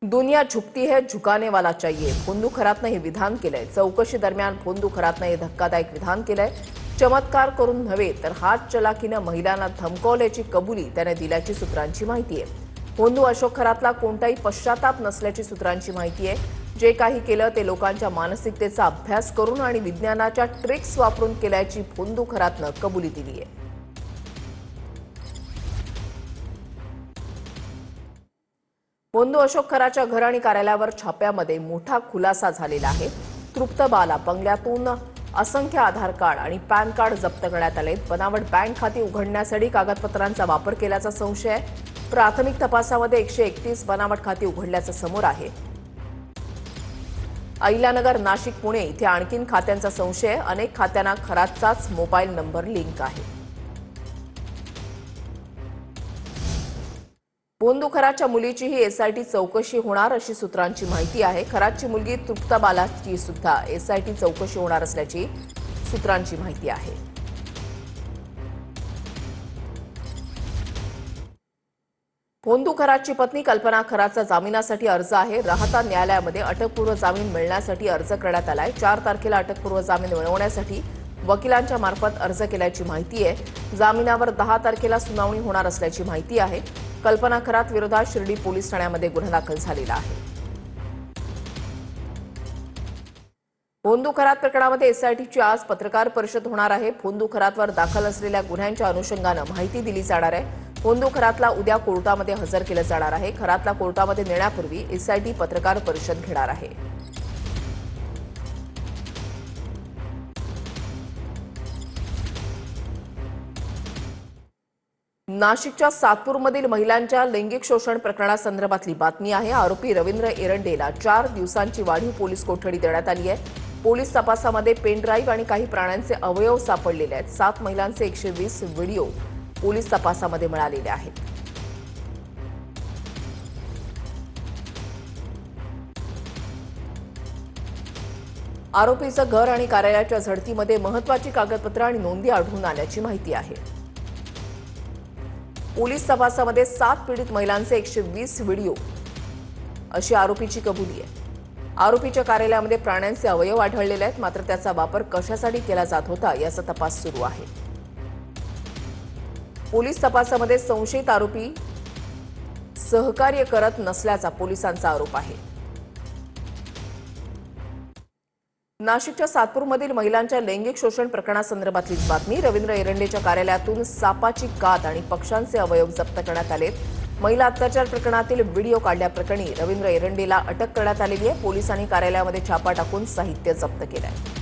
दुनिया झुकती है, झुकाने वाला चाहिए. फोंदू खरातनं हे विधान केलंय. चौकशी दरम्यान फोंदू खरातनं हे धक्कादायक विधान केलंय. चमत्कार करून नव्हे तर हात चलाकीनं महिलांना धमकावल्याची कबुली त्याने दिल्याची सूत्रांची माहिती आहे. फोंदू अशोक खरातला कोणताही पश्चाताप नसल्याची सूत्रांची माहिती आहे. जे काही केलं ते लोकांच्या मानसिकतेचा अभ्यास करून आणि विज्ञानाच्या ट्रिक्स वापरून केल्याची फोंदू खरातनं कबुली दिली आहे. फोंदू अशोक खराच्या घर आणि कार्यालयावर छाप्यामध्ये मोठा खुलासा झालेला आहे. तृप्त बाला बंगल्यातून असंख्य आधार कार्ड आणि पॅन कार्ड जप्त करण्यात आले. बनावट बँक खाती उघडण्यासाठी कागदपत्रांचा वापर केल्याचा संशय आहे. प्राथमिक तपासामध्ये 131 बनावट खाती उघडल्याचं समोर आहे. अहिल्यानगर, नाशिक, पुणे इथे आणखीन खात्यांचा संशय आहे. अनेक खात्यांना खरातचाच मोबाईल नंबर लिंक आहे. फोंदू खराच्या मुलीचीही एसआयटी चौकशी होणार अशी सूत्रांची माहिती आहे. खराची मुलगी तृप्त बालाची सुद्धा एसआयटी चौकशी होणार असल्याची सूत्रांची माहिती आहे. फोंदू खराची पत्नी कल्पना खराचा जामिनासाठी अर्ज आहे. राहता न्यायालयामध्ये अटकपूर्व जामीन मिळण्यासाठी अर्ज करण्यात आलाय. 4 तारखेला अटकपूर्व जामीन मिळवण्यासाठी वकिलांच्या मार्फत अर्ज केल्याची माहिती आहे. जामिनावर 10 तारखेला सुनावणी होणार असल्याची माहिती आहे. कल्पना खरात विरोधात शिर्डी पोलीस ठाण्यामध्ये गुन्हा दाखल झालेला आहे. फोंदू खरात प्रकरणामध्ये एसआयटीची आज पत्रकार परिषद होणार आहे. फोंदू खरातवर दाखल असलेल्या गुन्ह्यांच्या अनुषंगानं माहिती दिली जाणार आहे. फोंदू खरातला उद्या कोर्टामध्ये हजर केलं जाणार आहे. खरातला कोर्टामध्ये नेण्यापूर्वी एसआयटी पत्रकार परिषद घेणार आहे. नाशिकच्या सातपूरमधील महिलांच्या लैंगिक शोषण प्रकरणासंदर्भातली बातमी आहे. आरोपी रवींद्र एरंडेला 4 दिवसांची वाढीव पोलीस कोठडी देण्यात आली आहे. पोलीस तपासामध्ये पेन ड्राईव्ह आणि काही प्राण्यांचे अवयव सापडलेले आहेत. 7 महिलांचे 120 व्हिडिओ पोलीस तपासामध्ये मिळालेले आहेत. आरोपीचं घर आणि कार्यालयाच्या झडतीमध्ये महत्वाची कागदपत्रं आणि नोंदी आढळून आल्याची माहिती आहे. पोलीस तपासामध्ये 7 पीडित महिलांचे 120 व्हिडिओ अशी आरोपीची कबुली आहे. आरोपीच्या कार्यालयामध्ये प्राण्यांचे अवयव आढळलेले आहेत. मात्र त्याचा वापर कशासाठी केला जात होता याचा तपास सुरू आहे. पोलीस तपासामध्ये संशयित आरोपी सहकार्य करत नसल्याचा पोलिसांचा आरोप आहे. नाशिकच्या सातपूरमधील महिलांच्या लैंगिक शोषण प्रकरणासंदर्भातलीच बातमी. रवींद्र एरंडेच्या कार्यालयातून सापाची कात आणि पक्ष्यांचे अवयव जप्त करण्यात आले. महिला अत्याचार प्रकरणातील व्हिडिओ काढल्याप्रकरणी रवींद्र एरंडेला अटक करण्यात आलेली आहे. पोलिसांनी कार्यालयामध्ये छापा टाकून साहित्य जप्त केलंय.